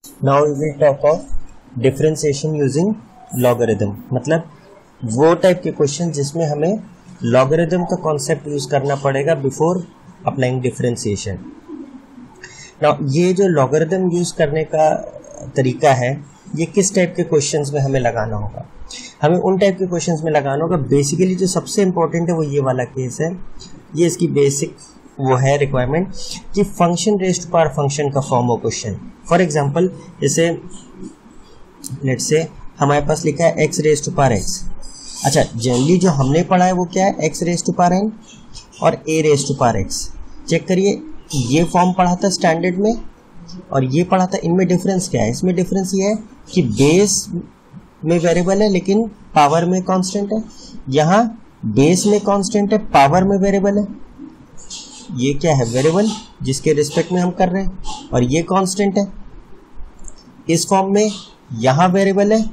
Now we will talk of differentiation using logarithm, मतलब वो type के क्वेश्चन जिसमें हमें लॉगरिथम का कॉन्सेप्ट यूज करना पड़ेगा बिफोर अप्लाइंग डिफरेंशिएशन। नाउ ये जो लॉगरिथम यूज करने का तरीका है ये किस टाइप के क्वेश्चंस में हमें लगाना होगा? हमें उन टाइप के क्वेश्चंस में लगाना होगा। बेसिकली जो सबसे इंपॉर्टेंट है वो ये वाला केस है, ये इसकी बेसिक वो है रिक्वायरमेंट कि function raised to power function का फॉर्म हो क्वेश्चन। फॉर एग्जांपल जैसे लेट्स से हमारे पास लिखा है x raised to power x। अच्छा, जनरली जो हमने पढ़ा है वो क्या है, x raised to power n और a raised to power x। Check करिए, ये फॉर्म पढ़ा था स्टैंडर्ड में और ये पढ़ा था, इनमें डिफरेंस क्या है? इसमें डिफरेंस ये है कि बेस में वेरिएबल है लेकिन पावर में कांस्टेंट है। यहाँ बेस में कांस्टेंट है, पावर में वेरिएबल है। ये क्या है? वेरिएबल जिसके रिस्पेक्ट में हम कर रहे हैं, और ये कांस्टेंट है। इस फॉर्म में यहाँ वेरिएबल है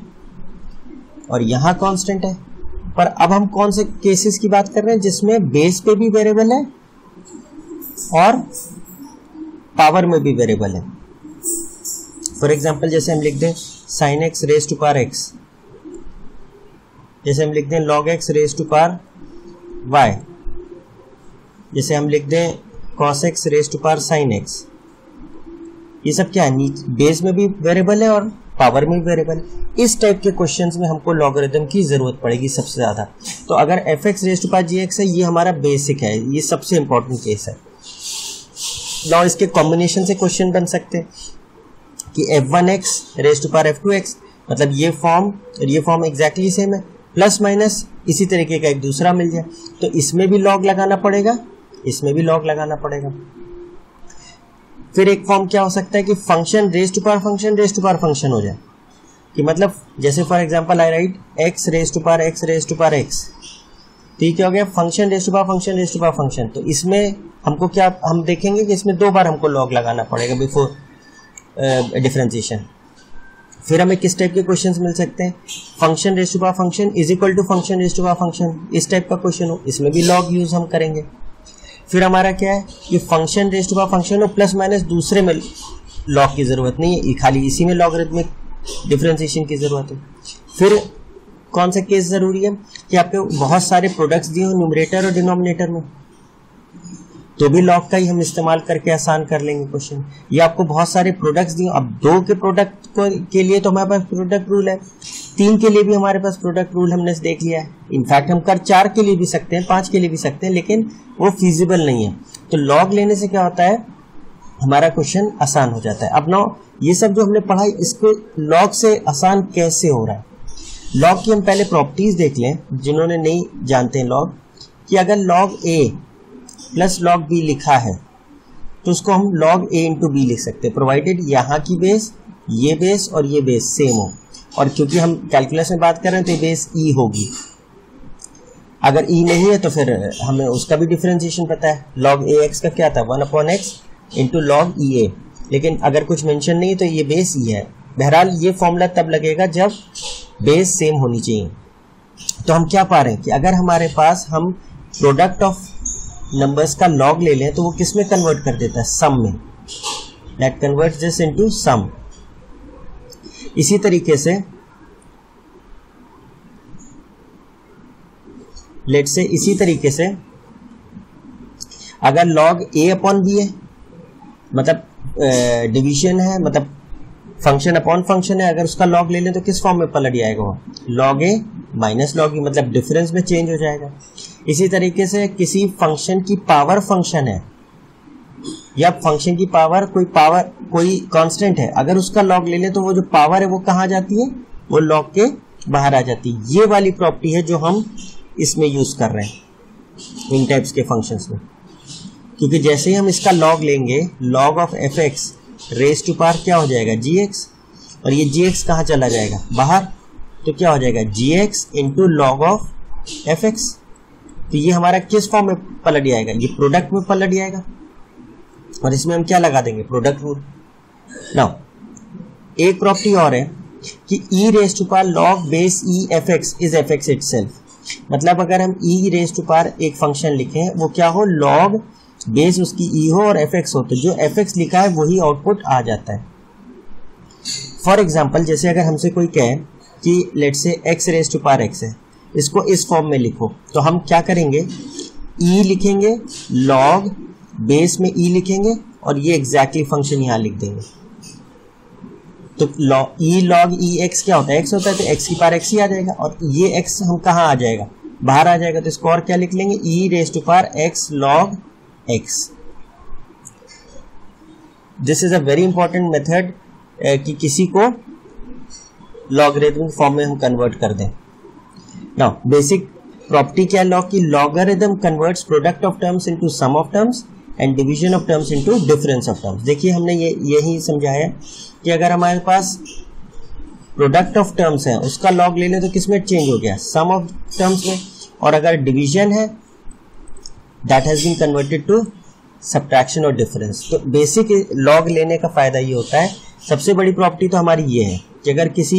और यहाँ कांस्टेंट है। पर अब हम कौन से केसेस की बात कर रहे हैं? जिसमें बेस पे भी वेरिएबल है और पावर में भी वेरिएबल है। फॉर एग्जाम्पल जैसे हम लिख दें sine x raise to power x, जैसे हम लिख दें log x raise to power y, जैसे हम लिख दें cos x raise to power sine x. ये सब क्या है? बेस में भी वेरिएबल है और पावर में भी वेरिएबल है। इस टाइप के क्वेश्चंस में हमको लॉगरिथम की जरूरत पड़ेगी सबसे ज्यादा। तो अगर f x raise to power g x है, ये हमारा बेसिक है, ये सबसे इंपॉर्टेंट केस है। नाउ इसके कॉम्बिनेशन से क्वेश्चन बन सकते हैं कि f1x rays to power f2x, मतलब ये फॉर्म और ये फॉर्म एग्जैक्टली सेम है, प्लस माइनस इसी तरीके का एक दूसरा मिल जाए, तो इसमें भी लॉग लगाना पड़ेगा, इसमें भी लॉग लगाना पड़ेगा। फिर एक फॉर्म क्या हो सकता है कि function raise to power function raise to power function हो जाए, कि मतलब जैसे for example I write x raise to power x raise to power x, ठीक हो गया function raise to power function raise to power function. तो इसमें हमको क्या, हम देखेंगे कि इसमें दो बार हमको लॉग लगाना पड़ेगा बिफोर डिफरेंशिएशन। फिर हमें किस टाइप के क्वेश्चंस मिल सकते हैं? Function raise to power function is equal to function raise to power function, इस टाइप का क्वेश्चन हो, इसमें भी लॉग यूज हम करेंगे। फिर हमारा क्या है कि function raise to power function हो प्लस माइनस दूसरे में लॉग की जरूरत नहीं है, खाली इसी में लॉगरिथमिक डिफरेंशिएशन की जरूरत है। फिर कौन सा केस जरूरी है कि आपके बहुत सारे प्रोडक्ट्स दिए हो न्यूमरेटर और डिनोमिनेटर में, तो भी लॉग का ही हम इस्तेमाल करके आसान कर लेंगे क्वेश्चन। ये आपको बहुत सारे प्रोडक्ट्स दिए, अब दो के प्रोडक्ट के लिए तो हमारे पास प्रोडक्ट रूल है, तीन के लिए भी हमारे पास प्रोडक्ट रूल हमने देख लिया है। इनफैक्ट हम कर चार के लिए भी सकते हैं, पांच के लिए भी सकते हैं, लेकिन वो फिजिबल नहीं है। तो लॉग लेने से क्या होता है, हमारा क्वेश्चन आसान हो जाता है। अब ना ये सब जो हमने पढ़ा इसको लॉग से आसान कैसे हो रहा है? लॉग की हम पहले प्रॉपर्टीज देख लें, जिन्होंने नहीं जानते हैं लॉग, कि अगर लॉग ए प्लस लॉग बी लिखा है तो उसको हम लॉग ए इंटू बी लिख सकते हैं, प्रोवाइडेड यहाँ की बेस, ये बेस और ये बेस सेम हो। और क्योंकि हम कैलकुलस में बात कर रहे हैं तो ये बेस ई होगी। अगर ई नहीं है तो फिर हमें उसका भी डिफरेंशिएशन पता है। लॉग ए एक्स का क्या था, 1/x इंटू लॉग ई ए, लेकिन अगर कुछ मेंशन नहीं तो ये बेस ई है। बहरहाल ये फॉर्मूला तब लगेगा जब बेस सेम होनी चाहिए। तो हम क्या पा रहे हैं कि अगर हमारे पास हम प्रोडक्ट ऑफ नंबर्स का लॉग ले लें तो वो किस में कन्वर्ट कर देता है, सम में, that converts this into some. इसी तरीके से लेट्स से इसी तरीके से अगर लॉग ए अपॉन बी है, मतलब डिवीजन है, मतलब फंक्शन अपॉन फंक्शन है, अगर उसका लॉग ले लें तो किस फॉर्म में पलट जाएगा वो, लॉग ए माइनस लॉग ई, मतलब डिफरेंस में चेंज हो जाएगा। इसी तरीके से किसी फंक्शन की पावर फंक्शन है या फंक्शन की पावर कोई कांस्टेंट है, अगर उसका लॉग ले लें तो वो जो पावर है वो कहाँ जाती है, वो लॉग के बाहर आ जाती है। ये वाली प्रॉपर्टी है जो हम इसमें यूज कर रहे हैं इन टाइप्स के फंक्शंस में, क्योंकि जैसे ही हम इसका लॉग लेंगे, log of f x raise to power क्या हो जाएगा, जी एक्स, और ये जी एक्स कहाँ चला जाएगा, बाहर, तो क्या हो जाएगा g x into log of f x. तो ये हमारा किस फॉर्म में पलट जाएगा, ये प्रोडक्ट में पलट जाएगा, और इसमें हम क्या लगा देंगे, प्रोडक्ट रूल। नाउ एक प्रॉपर्टी और है कि e raise to power log base e f x is f x itself, मतलब अगर हम ई रेज़ टू पावर एक फंक्शन लिखें, वो क्या हो, लॉग बेस उसकी ई हो और एफ एक्स हो, तो जो एफ एक्स लिखा है वही आउटपुट आ जाता है। फॉर एग्जाम्पल जैसे अगर हमसे कोई कहे कि let say x raise to power x है, इसको इस फॉर्म में लिखो, तो हम क्या करेंगे, e लिखेंगे, log बेस में e लिखेंगे और ये एग्जैक्टली फंक्शन यहाँ लिख देंगे। तो e log e x क्या होता है, x होता है, तो x की पावर x ही आ जाएगा और ये x हम कहाँ आ जाएगा, बाहर आ जाएगा। तो इसको और क्या लिख लेंगे, e raise to power x log x। This is a very important method कि किसी को लॉगरिथमिक फॉर्म में हम कन्वर्ट कर दें। नाउ बेसिक प्रॉपर्टी क्या है लॉग की, logarithm converts product of terms into sum of terms and division of terms into difference of terms. देखिए हमने यही समझाया कि अगर हमारे पास प्रोडक्ट ऑफ टर्म्स है उसका लॉग ले लें तो किसमें चेंज हो गया, सम ऑफ टर्म्स में, और अगर डिवीजन है that has been converted to subtraction और डिफरेंस। तो बेसिक लॉग लेने का फायदा ये होता है, सबसे बड़ी प्रॉपर्टी तो हमारी ये है कि अगर किसी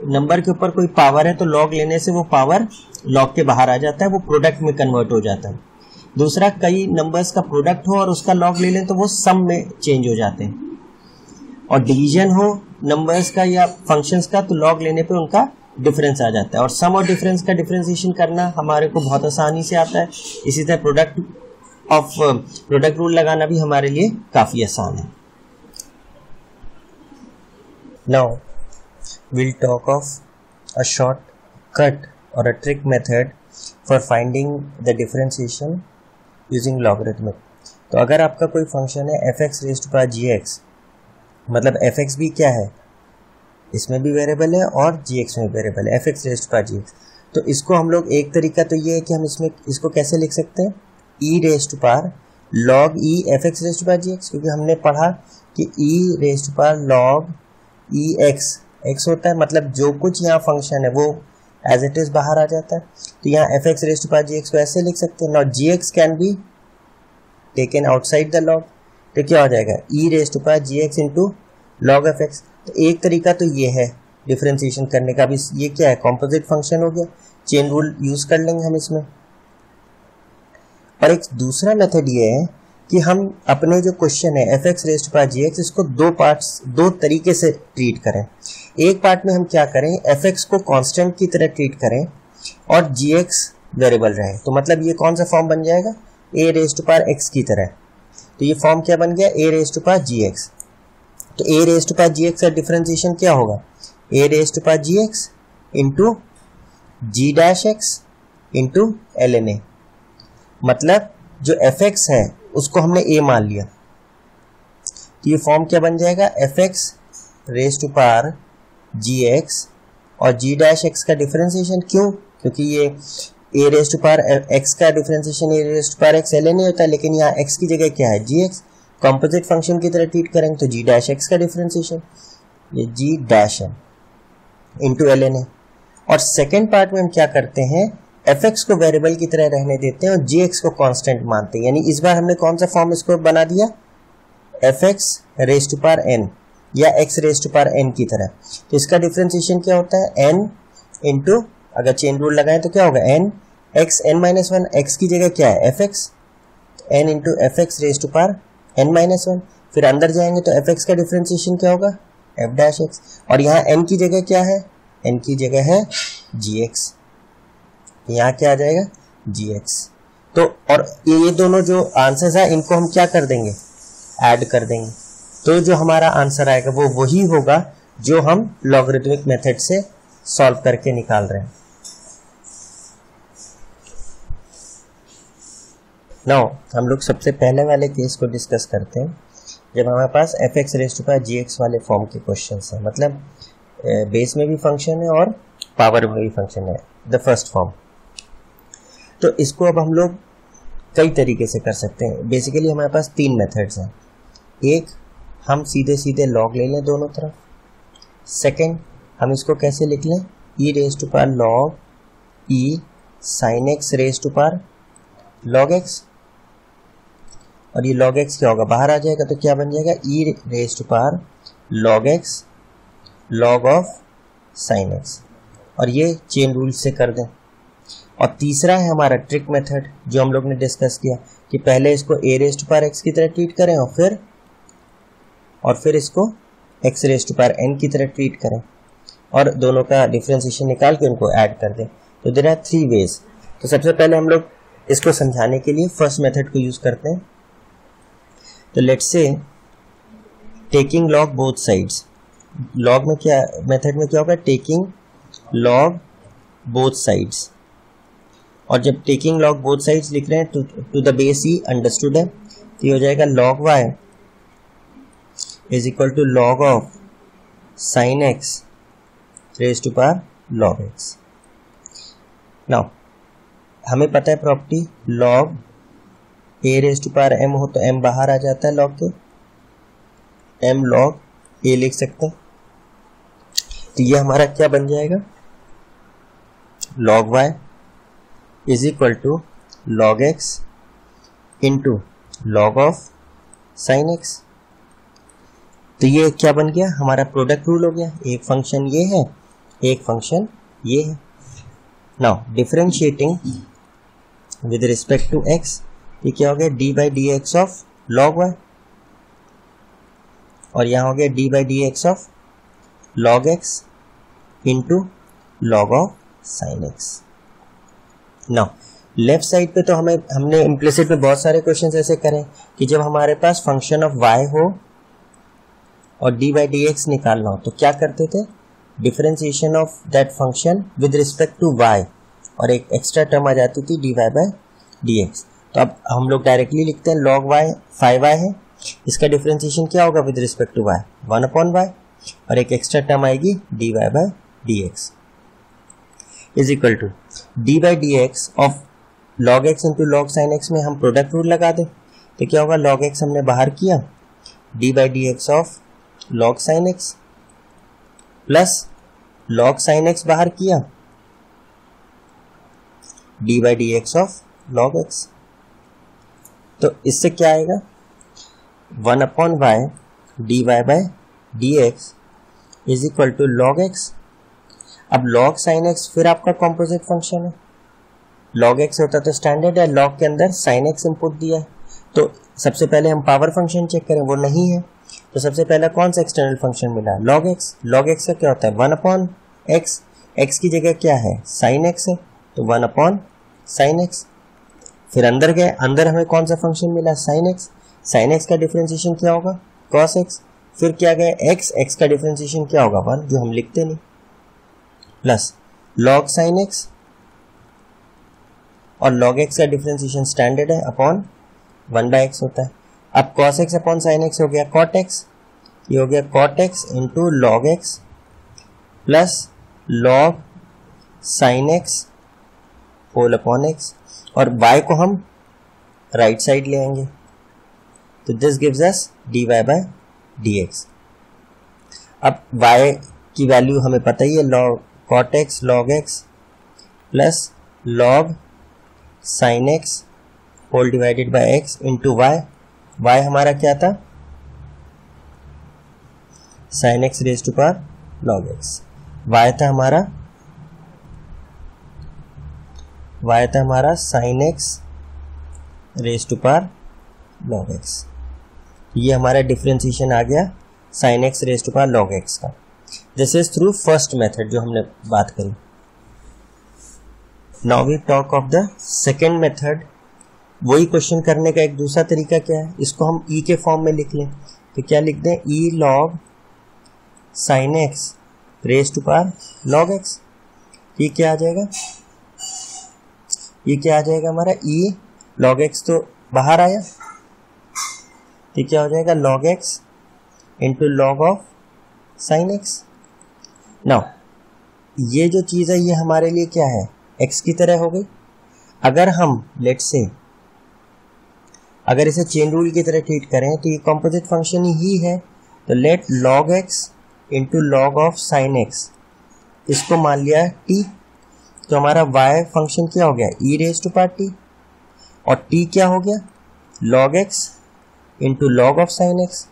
नंबर के ऊपर कोई पावर है तो लॉग लेने से वो पावर लॉग के बाहर आ जाता है, वो प्रोडक्ट में कन्वर्ट हो जाता है। दूसरा, कई नंबर्स का प्रोडक्ट हो और उसका लॉग ले लें तो वो सम में चेंज हो जाते हैं। और डिवीजन हो नंबर्स का या फंक्शंस का तो लॉग लेने पे उनका डिफरेंस आ जाता है। और सम और डिफरेंस का डिफरेंशिएशन करना हमारे को बहुत आसानी से आता है। इसी तरह प्रोडक्ट रूल लगाना भी हमारे लिए काफ़ी आसान है। Now we'll talk of a shortcut or a trick method for finding the differentiation using logarithmic। तो अगर आपका कोई फंक्शन है fx raise to power gx, मतलब fx भी क्या है, इसमें भी वेरिएबल है और gx में वेरिएबल है, fx raise to power gx। तो इसको हम लोग, एक तरीका तो ये है कि हम इसको कैसे लिख सकते हैं, e raise to power log e fx raise to power gx, क्योंकि हमने पढ़ा कि e raise to power log e x होता है, मतलब जो कुछ यहाँ फंक्शन है वो एज इट इज बाहर आ जाता है। तो यहाँ f x raise to power g x को ऐसे लिख सकते हैं। Not g x can be taken outside the log, तो क्या हो जाएगा, e raise to power g x into log f x. तो एक तरीका तो ये है डिफ्रेंसिएशन करने का भी, ये क्या है, कॉम्पोजिट फंक्शन हो गया, चेन रूल यूज कर लेंगे हम इसमें। और एक दूसरा मेथड ये है कि हम अपने जो क्वेश्चन है f x raise to power g x, इसको दो तरीके से ट्रीट करें। एक पार्ट में हम क्या करें, एफ एक्स को कांस्टेंट की तरह ट्रीट करें और जी एक्स वेरिएबल रहे। तो मतलब ये कौन सा फॉर्म बन जाएगा, a raise to power x की तरह। तो ये फॉर्म क्या बन गया, a raise to power g x. तो a raise to power g x का डिफरेंशिएशन क्या होगा, a raise to power g x into g dash x into l n a. मतलब जो एफ एक्स है उसको हमने a मान लिया, तो ये फॉर्म क्या बन जाएगा, f x raise to power g x और जी डैश एक्स का डिफरेंशिएशन। क्यों, क्योंकि ये a raise to power x का differentiation a raise to power x ln नहीं होता है, लेकिन यहाँ x की जगह क्या है, जी एक्स, कॉम्पोजिट फंक्शन की तरह ट्रीट करेंगे तो जी डैश एक्स का डिफरेंशिएशन ये जी डैश है इंटू ln। और सेकेंड पार्ट में हम क्या करते हैं, एफ एक्स को वेरिएबल की तरह रहने देते हैं और जी एक्स को कांस्टेंट मानते हैं। यानी इस बार हमने कौन सा फॉर्म इसको बना दिया, f x raise to power n या x raise to power n की तरह। तो इसका डिफरेंशिएशन क्या होता है, एन इंटू, अगर चेन रूल लगाएं तो क्या होगा, n x n minus one, x की जगह क्या है f x, n into f x raise to power n minus one. फिर अंदर जाएंगे तो एफ एक्स का डिफरेंशिएशन क्या होगा, एफ डैश एक्स, और यहाँ एन की जगह क्या है, एन की जगह है जी एक्स, यहाँ क्या आ जाएगा, जी एक्स। तो और ये दोनों जो आंसर्स है इनको हम क्या कर देंगे, ऐड कर देंगे। तो जो हमारा आंसर आएगा वो वही होगा जो हम लॉगरिथमिक मेथड से सॉल्व करके निकाल रहे हैं। नाउ हम लोग सबसे पहले वाले केस को डिस्कस करते हैं, जब हमारे पास f x raise to power g x वाले फॉर्म के क्वेश्चंस हैं, मतलब बेस में भी फंक्शन है और पावर में भी फंक्शन है, द फर्स्ट फॉर्म। तो इसको अब हम लोग कई तरीके से कर सकते हैं। बेसिकली हमारे पास तीन मेथड्स हैं। एक, हम सीधे सीधे लॉग ले लें दोनों तरफ। सेकंड, हम इसको कैसे लिख लें, e raise to power log e sine x raise to power log x, और ये लॉग एक्स क्या होगा, बाहर आ जाएगा, तो क्या बन जाएगा, e raise to power log x log of sine x, और ये चेन रूल से कर दें। और तीसरा है हमारा ट्रिक मेथड जो हम लोग ने डिस्कस किया कि पहले इसको a raise to power x की तरह ट्रीट करें और फिर इसको x raise to power n की तरह ट्रीट करें और दोनों का डिफरेंशिएशन निकाल के उनको ऐड कर दें। तो देयर आर 3 वेज। तो सबसे पहले हम लोग इसको समझाने के लिए फर्स्ट मेथड को यूज करते हैं। तो let's say taking log both sides, log में क्या, मेथड में क्या होगा, टेकिंग लॉग बोथ साइड्स, और जब टेकिंग लॉग बोथ साइड्स लिख रहे हैं to the base e understood है, तो ये हो जाएगा log y is equal to log of sin x raise to power log x। Now हमें पता है property log a raise to power m हो तो m बाहर आ जाता है log के, m log a लिख सकते हैं। तो ये हमारा क्या बन जाएगा, log y is equal to log x into log of sin x। तो ये क्या बन गया, हमारा प्रोडक्ट रूल हो गया, एक फंक्शन ये है, एक फंक्शन ये है। Now differentiating with respect to x, ये क्या हो गया, d by d x of log y, और यहाँ हो गया d by d x of log x into log of sin x। Now left side पे तो हमने इम्प्लिसिट में बहुत सारे क्वेश्चंस ऐसे करें कि जब हमारे पास फंक्शन ऑफ y हो और डी बाई डी एक्स निकालना हो तो क्या करते थे, differentiation of that function with respect to y, और एक एक्स्ट्रा टर्म आ जाती थी d y by d x. तो अब हम लोग डायरेक्टली लिखते हैं log y 5y है, इसका डिफरेंशिएशन क्या होगा with respect to y, 1/y, और एक एक्स्ट्रा टर्म आएगी d y by d x is equal to d by d x of log x into log sin x में हम प्रोडक्ट रूल लगा दें तो क्या होगा, log x हमने बाहर किया, d by d x of log sin x plus log sin x बाहर किया, d by d x of log x। तो इससे क्या आएगा, 1/y d y by d x is equal to log x। अब log sin x फिर आपका composite function है, log x होता तो स्टैंडर्ड है, log के अंदर sin x इनपुट दिया है, तो सबसे पहले हम पावर फंक्शन चेक करें, वो नहीं है, तो सबसे पहला कौन सा एक्सटर्नल फंक्शन मिला, log x। log x का क्या होता है, 1/x, x की जगह क्या है, sin x है, तो 1/sin x। फिर अंदर गए, अंदर हमें कौन सा फंक्शन मिला, sin x, sin x का डिफरेंशिएशन क्या होगा, cos x। फिर क्या गए, x का डिफरेंशिएशन क्या होगा, 1, जो हम लिखते नहीं, प्लस log sin x, और log x का डिफरेंशिएशन स्टैंडर्ड है अपॉन 1/x होता है। अब cos x upon sin x हो गया cot x, ये हो गया cot x into log x plus log sin x whole upon x, और y को हम राइट साइड ले आएंगे, तो this gives us d y by d x. अब y की वैल्यू हमें पता ही है, log cot x log x plus log sin x whole divided by x into y, y हमारा क्या था, sin x raise to power log x, y था हमारा sin x raise to power log x। ये हमारा differentiation आ गया sin x raise to power log x का। This is through first method जो हमने बात करी। Now we talk of the second method. वही क्वेश्चन करने का एक दूसरा तरीका क्या है, इसको हम e के फॉर्म में लिख लें, तो क्या लिख दें, e log sin x raise to power log x। ये क्या आ जाएगा, ये क्या आ जाएगा हमारा, e log x तो बाहर आया, तो क्या हो जाएगा log x into log of sin x। Now ये जो चीज है ये हमारे लिए क्या है, x की तरह हो गई। अगर हम लेट्स से अगर इसे चेन रूल की तरह ट्रीट करें तो ये कॉम्पोजिट फंक्शन ही है, तो let log x into log of sin x, इसको मान लिया t, तो हमारा y फंक्शन क्या हो गया, e raise to power t, और t क्या हो गया, log x into log of sin x।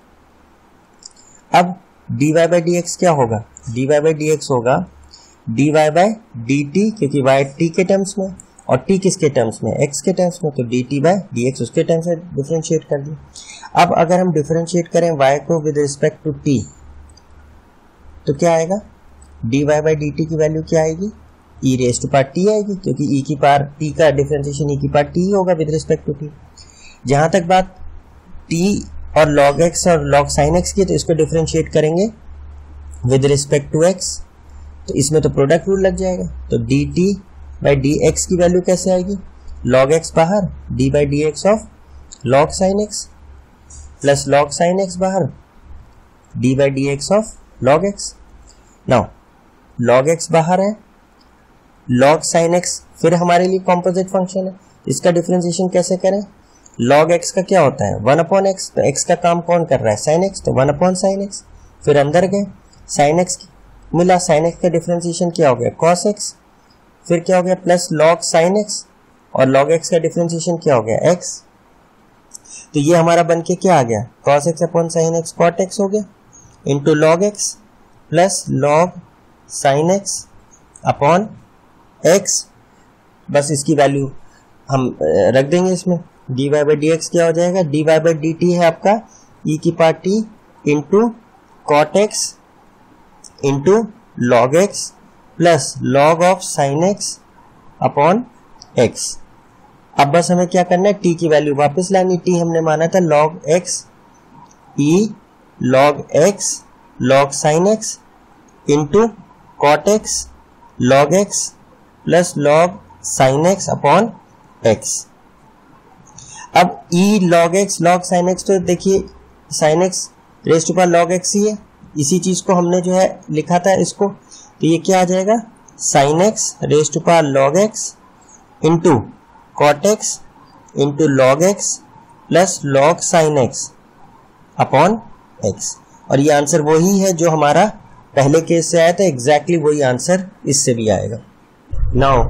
अब dy बाई डी एक्स क्या होगा, dy बाई डी एक्स होगा dy बाई डी टी, क्योंकि y t के टर्म्स में और t किसके टर्म्स में, x के टर्म्स में, तो dt बाई डी एक्स उसके टर्म्स में डिफरेंशिएट कर दिया। अब अगर हम डिफरेंशिएट करें y को विद रिस्पेक्ट टू t, तो क्या आएगा, dy बाई डी टी की वैल्यू क्या आएगी, e raise to power t आएगी, क्योंकि e की पावर t का डिफरेंशिएशन e की पावर t ही होगा विद रिस्पेक्ट टू t। जहां तक बात t और log x और log sin x की, तो इसको डिफरेंशिएट करेंगे विद रिस्पेक्ट टू x, तो इसमें तो प्रोडक्ट रूल लग जाएगा। तो dt बाई डी एक्स की वैल्यू कैसे आएगी, log x बाहर, d by d x of log sin x plus log sin x बाहर, d by d x of log x। Now log x बाहर है, log sin x फिर हमारे लिए कॉम्पोजिट फंक्शन है, इसका डिफरेंशिएशन कैसे करें, log x का क्या होता है 1 अपॉन x, तो x का काम कौन कर रहा है sin x, तो 1 अपॉन sin x। फिर अंदर गए, sin x मिला, sin x का डिफरेंशिएशन क्या हो गया cos x, फिर क्या हो गया प्लस log sin x, और log x का डिफरेंशिएशन क्या हो गया x। तो ये हमारा बन के क्या आ गया, cos x upon sin x cot x हो गया, into log x plus log sin x upon x। बस इसकी वैल्यू हम रख देंगे इसमें, dy बाई डी एक्स क्या हो जाएगा, dy बाई डी टी है आपका e की power t into cot x into log x plus log of sin x upon x। अब बस हमें क्या करना है, t की वैल्यू वापस लानी, t हमने माना था log x e log x log sin x into cot x log x plus log sin x upon x। अब e log x log sin x, तो देखिए sin x raise to power log x ही है, इसी चीज को हमने जो है लिखा था इसको, तो ये क्या आ जाएगा sin x raise to power log x into cot x into log x plus log sin x upon x। और ये आंसर वही है जो हमारा पहले केस से आया था, एग्जैक्टली वही आंसर इससे भी आएगा। नाउ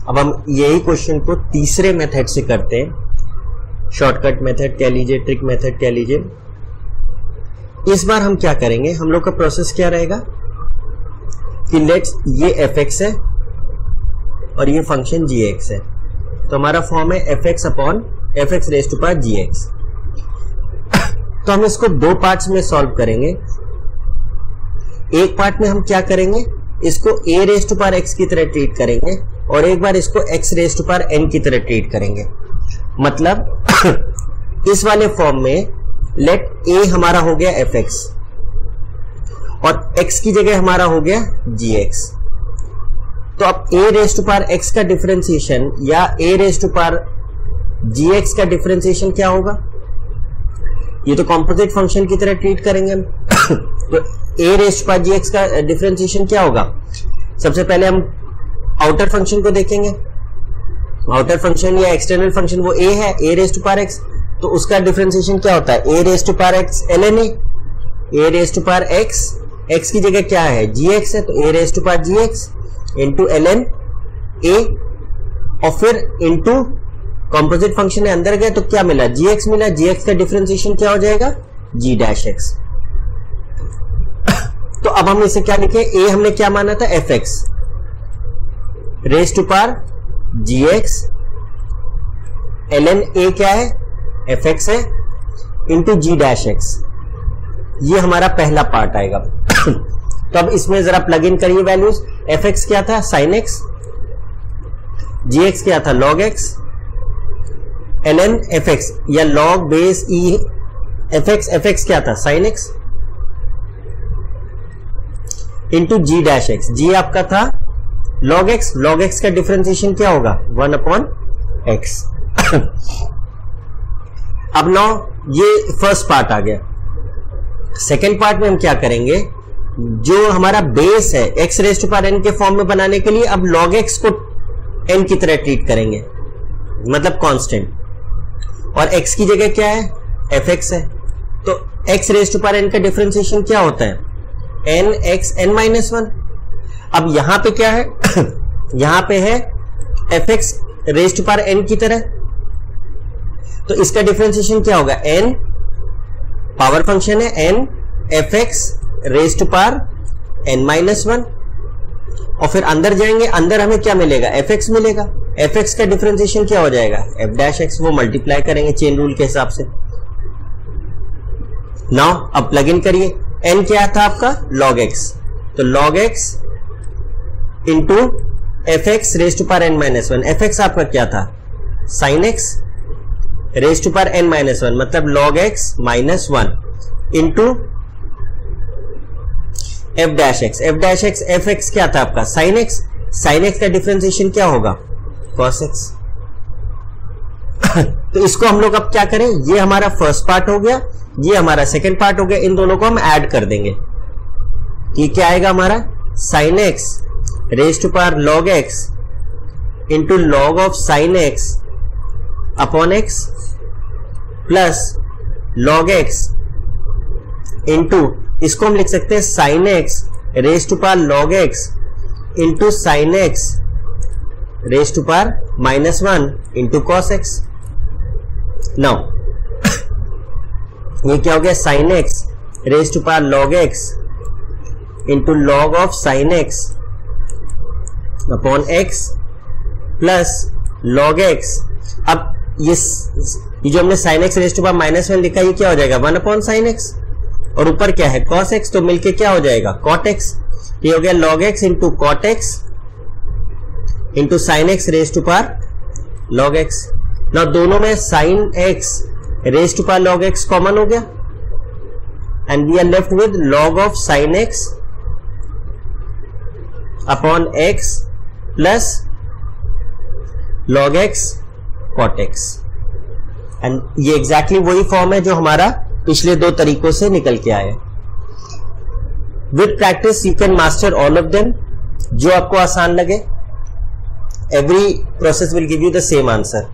अब हम यही क्वेश्चन को तीसरे मेथड से करते हैं, शॉर्टकट मेथड कह लीजिए, ट्रिक मेथड कह लीजिए। इस बार हम क्या करेंगे, हम लोग का प्रोसेस क्या रहेगा कि लेट्स ये fx है और ये फंक्शन gx है, तो हमारा फॉर्म है fx upon fx raise to power gx। तो हम इसको दो पार्ट्स में सॉल्व करेंगे। एक पार्ट में हम क्या करेंगे, इसको a raise to power x की तरह ट्रीट करेंगे, और एक बार इसको x raise to power n की तरह ट्रीट करेंगे। मतलब इस वाले फॉर्म में लेट a हमारा हो गया fx और x की जगह हमारा हो गया gx। तो अब a raise to power x का डिफरेंशिएशन या a raise to power gx का डिफरेंशिएशन क्या होगा, ये तो कॉम्पोजिट फंक्शन की तरह ट्रीट करेंगे हम। तो a raise to power gx का डिफरेंशिएशन क्या होगा, सबसे पहले हम आउटर फंक्शन को देखेंगे। आउटर फंक्शन या एक्सटर्नल फंक्शन वो a है, a raise to power x, तो उसका डिफरेंशिएशन क्या होता है a raise to power x ln a, a raise to power x, x की जगह क्या है gx है, तो a raise to power gx into ln a, और फिर इंटू कॉम्पोजिट फंक्शन है, अंदर गए तो क्या मिला gx मिला, gx का डिफरेंशिएशन क्या हो जाएगा g डैश x। तो अब हम इसे क्या लिखे, a हमने क्या माना था fx raise to power gx ln a क्या है fx है इंटू g डैश x, ये हमारा पहला पार्ट आएगा। तो अब इसमें जरा प्लग इन करिए वैल्यूज, fx क्या था sin x, gx क्या था log x, ln fx या log बेस e fx क्या था sin x into g dash x, g आपका था log x का डिफरेंशिएशन क्या होगा 1 अपॉन x। अब नो ये फर्स्ट पार्ट आ गया। सेकेंड पार्ट में हम क्या करेंगे, जो हमारा बेस है x raise to power n के फॉर्म में बनाने के लिए अब log x को n की तरह ट्रीट करेंगे, मतलब कांस्टेंट, और x की जगह क्या है fx है, तो x raise to power n का डिफरेंशिएशन क्या होता है n x n माइनस 1। अब यहां पे क्या है यहां पे है fx raise to power n की तरह, तो इसका डिफरेंशिएशन क्या होगा n, पावर फंक्शन है n fx raise to power n minus 1, और फिर अंदर जाएंगे, अंदर हमें क्या मिलेगा fx मिलेगा, fx का डिफरेंशिएशन क्या हो जाएगा f डैश x, वो मल्टीप्लाई करेंगे चेन रूल के हिसाब से। नाउ अब प्लग इन करिए, n क्या था आपका log x, तो log x into f x raise to power n minus one. F x आपका क्या था sin x raise to power n minus one, मतलब log x minus one into f dash x. F dash x f x क्या था आपका sin x, sin x का differentiation क्या होगा cos x। तो इसको हम लोग अब क्या करें, ये हमारा फर्स्ट पार्ट हो गया, ये हमारा सेकंड पार्ट हो गया, इन दोनों को हम ऐड कर देंगे। ये क्या आएगा हमारा sin x raise to power log x into log of sin x upon x plus log x into, इसको हम लिख सकते हैं sin x raise to power log x into sin x raise to power minus one इंटू cos x। Now ये क्या हो गया sin x raise to power log x into log of sin x upon x plus log x। अब ये जो हमने sin x raise to power minus one लिखा, ये क्या हो जाएगा 1 अपॉन sin x, और ऊपर क्या है cos x, तो मिलके क्या हो जाएगा cot x। ये हो गया log x into cot x into sin x raise to power log x। ना दोनों में sin x raise to power log x common हो गया, and we are left with log of sin x upon x plus log x cot x। And ये exactly वही form है जो हमारा पिछले दो तरीकों से निकल के आए। With practice you can master all of them, जो आपको आसान लगे। Every process will give you the same answer.